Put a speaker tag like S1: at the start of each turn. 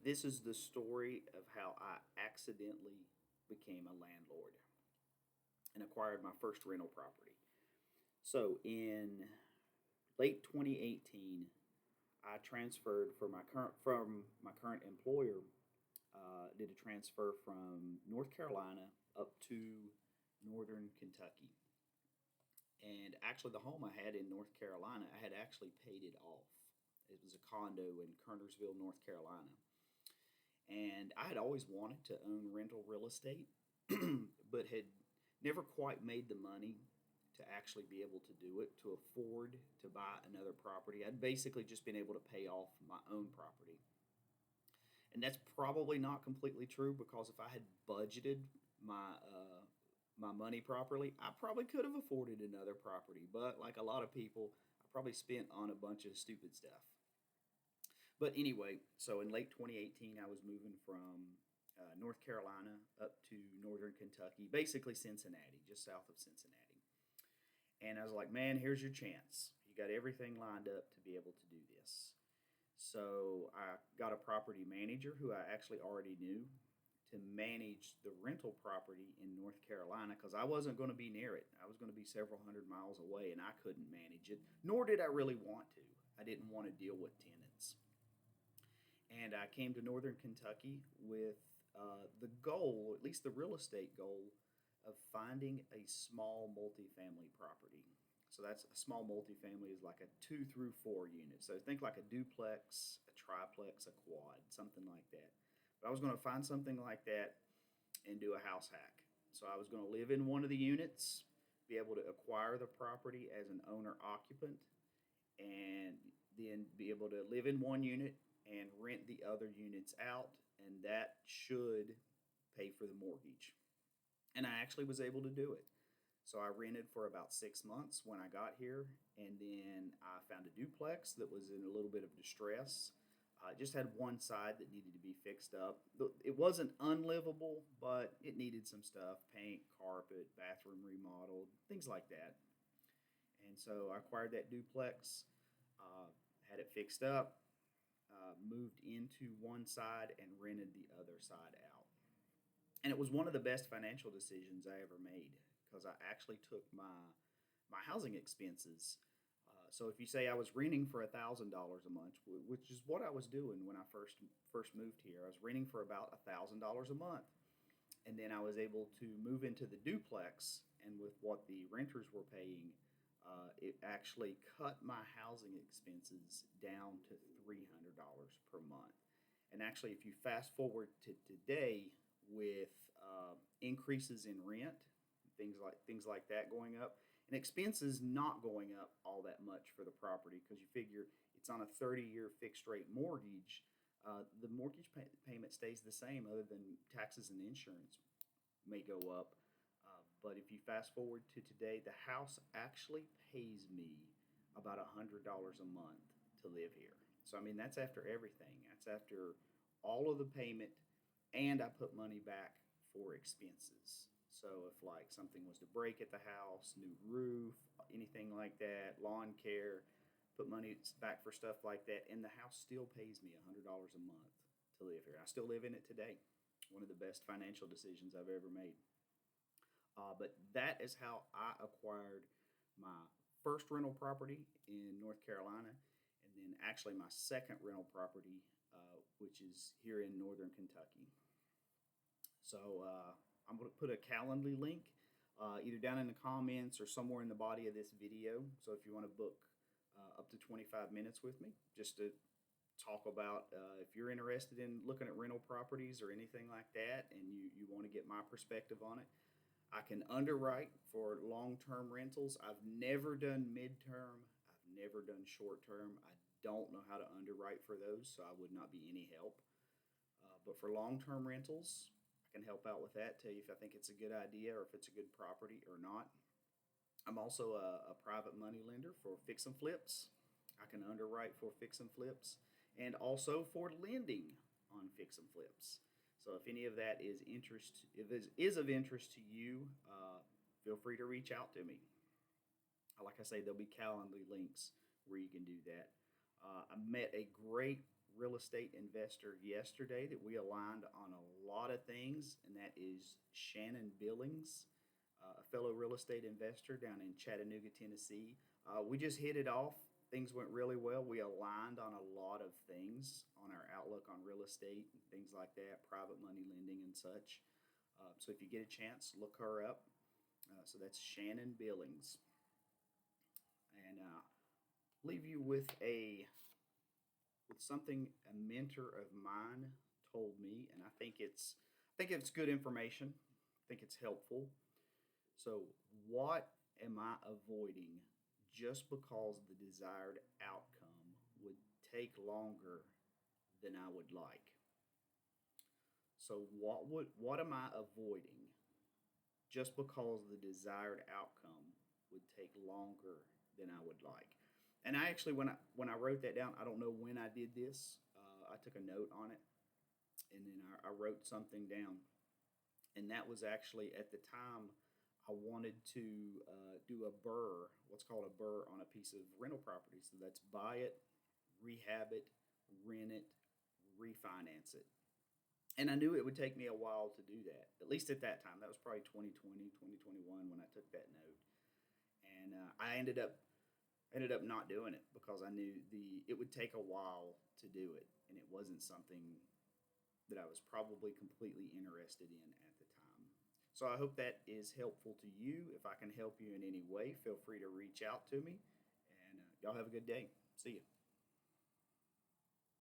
S1: This is the story of how I accidentally became a landlord and acquired my first rental property. So in late 2018, I transferred from my current employer. Did a transfer from North Carolina up to northern Kentucky. And actually, the home I had in North Carolina, I had actually paid it off. It was a condo in Kernersville, North Carolina. And I had always wanted to own rental real estate, but had never quite made the money to actually be able to do it, to afford to buy another property. I'd basically just been able to pay off my own property. And that's probably not completely true because if I had budgeted my money properly, I probably could have afforded another property. But like a lot of people, I probably spent on a bunch of stupid stuff. But anyway, so in late 2018, I was moving from North Carolina up to northern Kentucky, basically Cincinnati, just south of Cincinnati. And I was like, man, here's your chance. You got everything lined up to be able to do this. So I got a property manager who I actually already knew to manage the rental property in North Carolina because I wasn't going to be near it. I was going to be several hundred miles away and I couldn't manage it, nor did I really want to. I didn't want to deal with tenants. And I came to northern Kentucky with the goal, at least the real estate goal, of finding a small multifamily property. So that's a small multifamily is like a 2 through 4 unit. So think like a duplex, a triplex, a quad, something like that. But I was going to find something like that and do a house hack. So I was going to live in one of the units, be able to acquire the property as an owner occupant, and then be able to live in one unit and rent the other units out, and that should pay for the mortgage. And I actually was able to do it. So I rented for about 6 months when I got here, and then I found a duplex that was in a little bit of distress. I just had one side that needed to be fixed up. It wasn't unlivable, but it needed some stuff: paint, carpet, bathroom remodeled, things like that. And so I acquired that duplex, uh, had it fixed up, moved into one side, and rented the other side out. And it was one of the best financial decisions I ever made because I actually took my housing expenses. So if you say I was renting for $1,000 a month, which is what I was doing when I first moved here, I was renting for about $1,000 a month, and then I was able to move into the duplex, and with what the renters were paying, it actually cut my housing expenses down to $300 per month. And actually, if you fast forward to today, with increases in rent, things like that going up, and expenses not going up all that much for the property because you figure it's on a 30-year fixed rate mortgage. The payment stays the same, other than taxes and insurance may go up. But if you fast forward to today, the house actually pays me about $100 a month to live here. So I mean that's after everything. That's after all of the payment, and I put money back for expenses. So if like something was to break at the house, new roof, anything like that, lawn care, put money back for stuff like that, and the house still pays me $100 a month to live here. I still live in it today. One of the best financial decisions I've ever made. But that is how I acquired my first rental property in North Carolina, and then actually my second rental property, which is here in northern Kentucky. So I'm going to put a Calendly link either down in the comments or somewhere in the body of this video. So if you want to book up to 25 minutes with me, just to talk about if you're interested in looking at rental properties or anything like that, and you want to get my perspective on it. I can underwrite for long-term rentals. I've never done midterm. I've never done short-term. I don't know how to underwrite for those, so I would not be any help. But for long-term rentals, I can help out with that, tell you if I think it's a good idea or if it's a good property or not. I'm also a private money lender for fix and flips. I can underwrite for fix and flips and also for lending on fix and flips. So if any of that is of interest to you, feel free to reach out to me. Like I say, there'll be Calendly links where you can do that. I met a great real estate investor yesterday that we aligned on a lot of things, and that is Shannon Billings, a fellow real estate investor down in Chattanooga, Tennessee. We just hit it off. Things went really well. We aligned on a lot of things on our outlook on real estate and things like that, private money lending and such. So if you get a chance, look her up. So that's Shannon Billings, and leave you with something a mentor of mine told me, and I think it's good information. I think it's helpful. So, what am I avoiding just because the desired outcome would take longer than I would like? So, what am I avoiding just because the desired outcome would take longer than I would like? And I actually, when I wrote that down, I don't know when I did this. I took a note on it, and then I wrote something down. And that was actually at the time I wanted to do a BRRRR, what's called a BRRRR on a piece of rental property. So that's buy it, rehab it, rent it, refinance it. And I knew it would take me a while to do that, at least at that time. That was probably 2020, 2021 when I took that note. And I ended up not doing it because I knew it would take a while to do it, and it wasn't something that I was probably completely interested in at the time. So I hope that is helpful to you. If I can help you in any way, feel free to reach out to me, and y'all have a good day. See you.